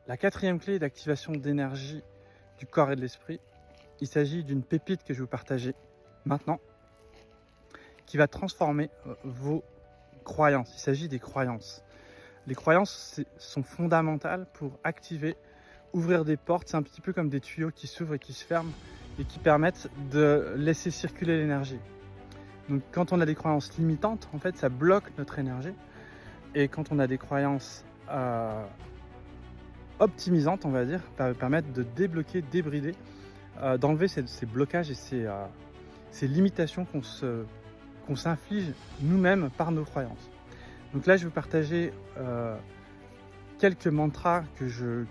La quatrième clé d'activation d'énergie du corps et de l'esprit, il s'agit d'une pépite que je vais vous partager maintenant, qui va transformer vos croyances. Il s'agit des croyances. Les croyances sont fondamentales pour activer, ouvrir des portes. C'est un petit peu comme des tuyaux qui s'ouvrent et qui se ferment et qui permettent de laisser circuler l'énergie. Donc quand on a des croyances limitantes, en fait, ça bloque notre énergie. Et quand on a des croyances optimisantes, on va dire, ça va permettre de débloquer, débrider, d'enlever ces blocages et ces limitations qu'on s'inflige nous-mêmes par nos croyances. Donc là, je vais vous partager quelques mantras que je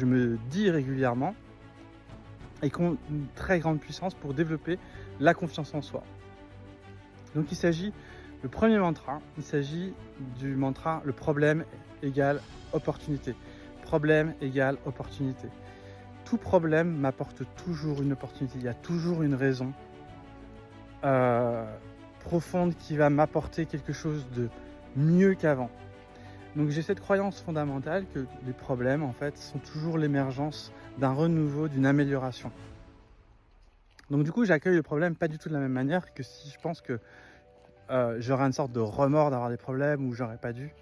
me dis régulièrement et qui ont une très grande puissance pour développer la confiance en soi. Donc il s'agit, le premier mantra, il s'agit du mantra « le problème égale opportunité ». Problème égale opportunité. Tout problème m'apporte toujours une opportunité, il y a toujours une raison profonde qui va m'apporter quelque chose de mieux qu'avant. Donc j'ai cette croyance fondamentale que les problèmes en fait sont toujours l'émergence d'un renouveau, d'une amélioration. Donc du coup j'accueille le problème pas du tout de la même manière que si je pense que j'aurais une sorte de remords d'avoir des problèmes ou j'aurais pas dû.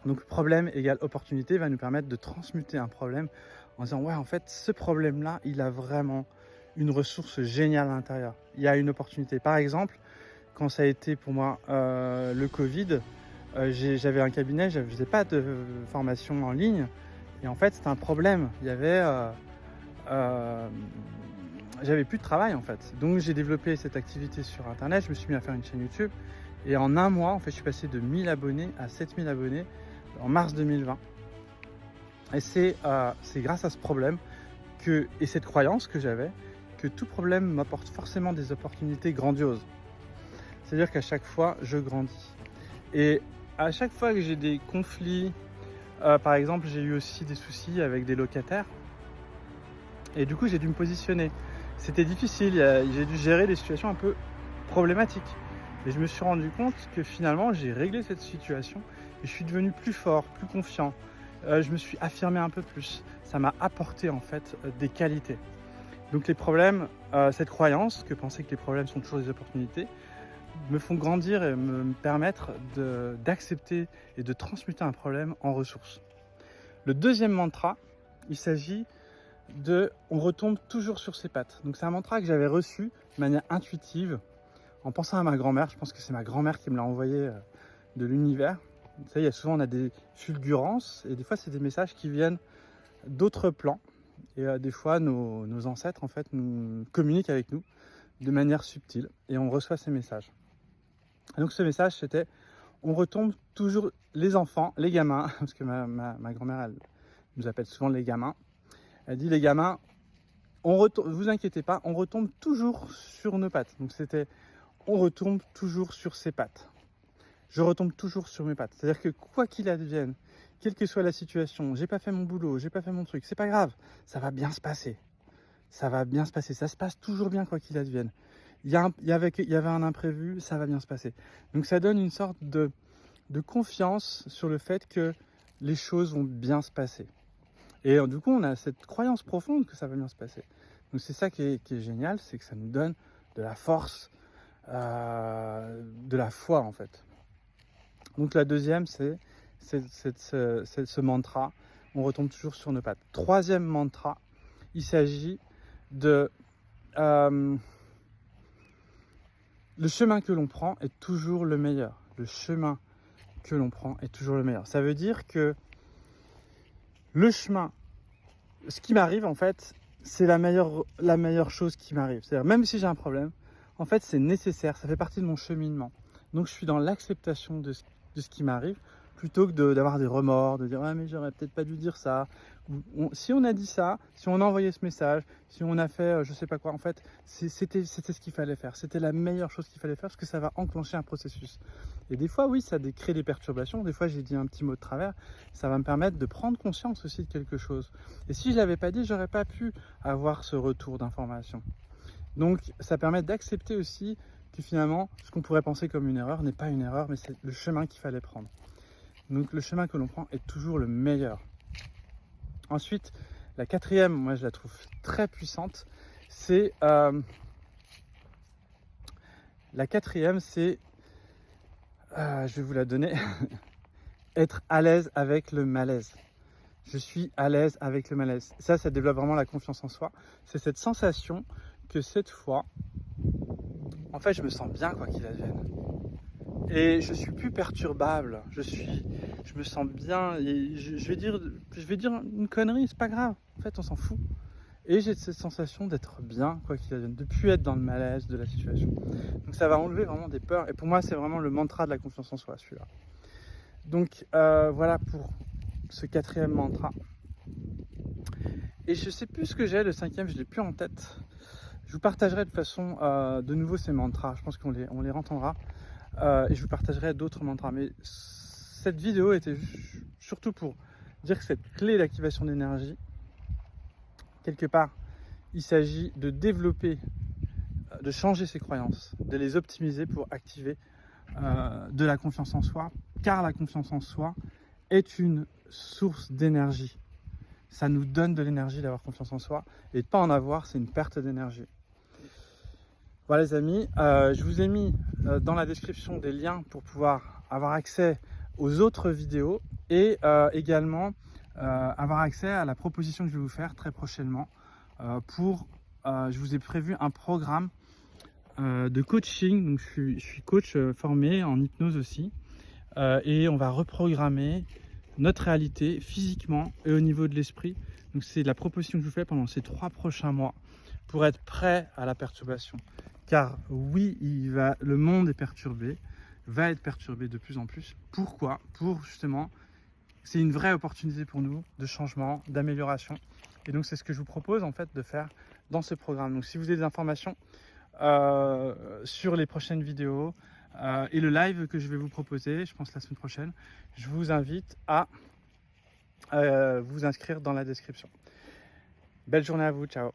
Donc problème égale opportunité va nous permettre de transmuter un problème en disant ouais en fait ce problème là il a vraiment une ressource géniale à l'intérieur. Il y a une opportunité. Par exemple, quand ça a été pour moi le Covid, j'avais un cabinet, je ne faisais pas de formation en ligne et en fait c'était un problème. Il y avait j'avais plus de travail en fait. Donc j'ai développé cette activité sur internet, je me suis mis à faire une chaîne YouTube et en un mois en fait je suis passé de 1000 abonnés à 7000 abonnés en mars 2020. Et c'est grâce à ce problème et cette croyance que j'avais que tout problème m'apporte forcément des opportunités grandioses. C'est-à-dire qu'à chaque fois, je grandis. Et à chaque fois que j'ai des conflits, par exemple, j'ai eu aussi des soucis avec des locataires. Et du coup, j'ai dû me positionner. C'était difficile, j'ai dû gérer des situations un peu problématiques. Et je me suis rendu compte que finalement, j'ai réglé cette situation et je suis devenu plus fort, plus confiant. Je me suis affirmé un peu plus. Ça m'a apporté en fait des qualités. Donc les problèmes, cette croyance que penser que les problèmes sont toujours des opportunités, me font grandir et me permettre d'accepter et de transmuter un problème en ressources. Le deuxième mantra, il s'agit de « on retombe toujours sur ses pattes ». Donc c'est un mantra que j'avais reçu de manière intuitive en pensant à ma grand-mère. Je pense que c'est ma grand-mère qui me l'a envoyé de l'univers. Vous savez, on a des fulgurances et des fois c'est des messages qui viennent d'autres plans. Et des fois, nos ancêtres en fait nous communiquent avec nous de manière subtile et on reçoit ces messages. Et donc ce message c'était on retombe toujours, les enfants, les gamins, parce que ma grand-mère elle nous appelle souvent les gamins. Elle dit les gamins, vous inquiétez pas, on retombe toujours sur nos pattes. Donc c'était on retombe toujours sur ses pattes. Je retombe toujours sur mes pattes. C'est-à-dire que quoi qu'il advienne, quelle que soit la situation, j'ai pas fait mon boulot, j'ai pas fait mon truc, c'est pas grave, ça va bien se passer. Ça va bien se passer, ça se passe toujours bien quoi qu'il advienne. Il y avait un imprévu, ça va bien se passer. Donc ça donne une sorte de confiance sur le fait que les choses vont bien se passer. Et du coup, on a cette croyance profonde que ça va bien se passer. Donc c'est ça qui est génial, c'est que ça nous donne de la force, de la foi en fait. Donc la deuxième, c'est ce mantra, on retombe toujours sur nos pattes. Troisième mantra, il s'agit de le chemin que l'on prend est toujours le meilleur. Le chemin que l'on prend est toujours le meilleur. Ça veut dire que le chemin, ce qui m'arrive en fait, c'est la meilleure chose qui m'arrive. C'est-à-dire même si j'ai un problème, en fait c'est nécessaire, ça fait partie de mon cheminement. Donc je suis dans l'acceptation de ce qui m'arrive, plutôt que d'avoir des remords, de dire « ouais mais j'aurais peut-être pas dû dire ça ». Si on a dit ça, si on a envoyé ce message, si on a fait je sais pas quoi, en fait, c'était ce qu'il fallait faire. C'était la meilleure chose qu'il fallait faire parce que ça va enclencher un processus. Et des fois, oui, ça crée des perturbations. Des fois, j'ai dit un petit mot de travers. Ça va me permettre de prendre conscience aussi de quelque chose. Et si je l'avais pas dit, j'aurais pas pu avoir ce retour d'information. Donc, ça permet d'accepter aussi que finalement, ce qu'on pourrait penser comme une erreur n'est pas une erreur, mais c'est le chemin qu'il fallait prendre. Donc le chemin que l'on prend est toujours le meilleur. Ensuite, la quatrième, moi je la trouve très puissante, c'est la quatrième, c'est, je vais vous la donner, être à l'aise avec le malaise. Je suis à l'aise avec le malaise. Ça développe vraiment la confiance en soi. C'est cette sensation que cette fois, en fait, je me sens bien quoi qu'il advienne. Et je suis plus perturbable. Je me sens bien. Et je vais dire une connerie, c'est pas grave. En fait, on s'en fout. Et j'ai cette sensation d'être bien quoi qu'il advienne, de plus être dans le malaise de la situation. Donc ça va enlever vraiment des peurs. Et pour moi, c'est vraiment le mantra de la confiance en soi, celui-là. Donc voilà pour ce quatrième mantra. Et je sais plus ce que j'ai, le cinquième, je l'ai plus en tête. Je vous partagerai de toute façon de nouveau ces mantras. Je pense qu'on les entendra. Et je vous partagerai d'autres mantras. Mais cette vidéo était surtout pour dire que cette clé d'activation d'énergie, quelque part, il s'agit de développer, de changer ses croyances, de les optimiser pour activer de la confiance en soi, car la confiance en soi est une source d'énergie. Ça nous donne de l'énergie d'avoir confiance en soi, et de ne pas en avoir, c'est une perte d'énergie. Voilà les amis, je vous ai mis dans la description des liens pour pouvoir avoir accès aux autres vidéos et également avoir accès à la proposition que je vais vous faire très prochainement je vous ai prévu un programme de coaching. Donc je suis coach formé en hypnose aussi et on va reprogrammer notre réalité physiquement et au niveau de l'esprit. Donc c'est la proposition que je vous fais pendant ces 3 prochains mois pour être prêt à la perturbation. Car oui, le monde est perturbé, va être perturbé de plus en plus. Pourquoi? Pour justement, c'est une vraie opportunité pour nous de changement, d'amélioration. Et donc c'est ce que je vous propose en fait de faire dans ce programme. Donc si vous avez des informations sur les prochaines vidéos et le live que je vais vous proposer, je pense la semaine prochaine, je vous invite à vous inscrire dans la description. Belle journée à vous, ciao.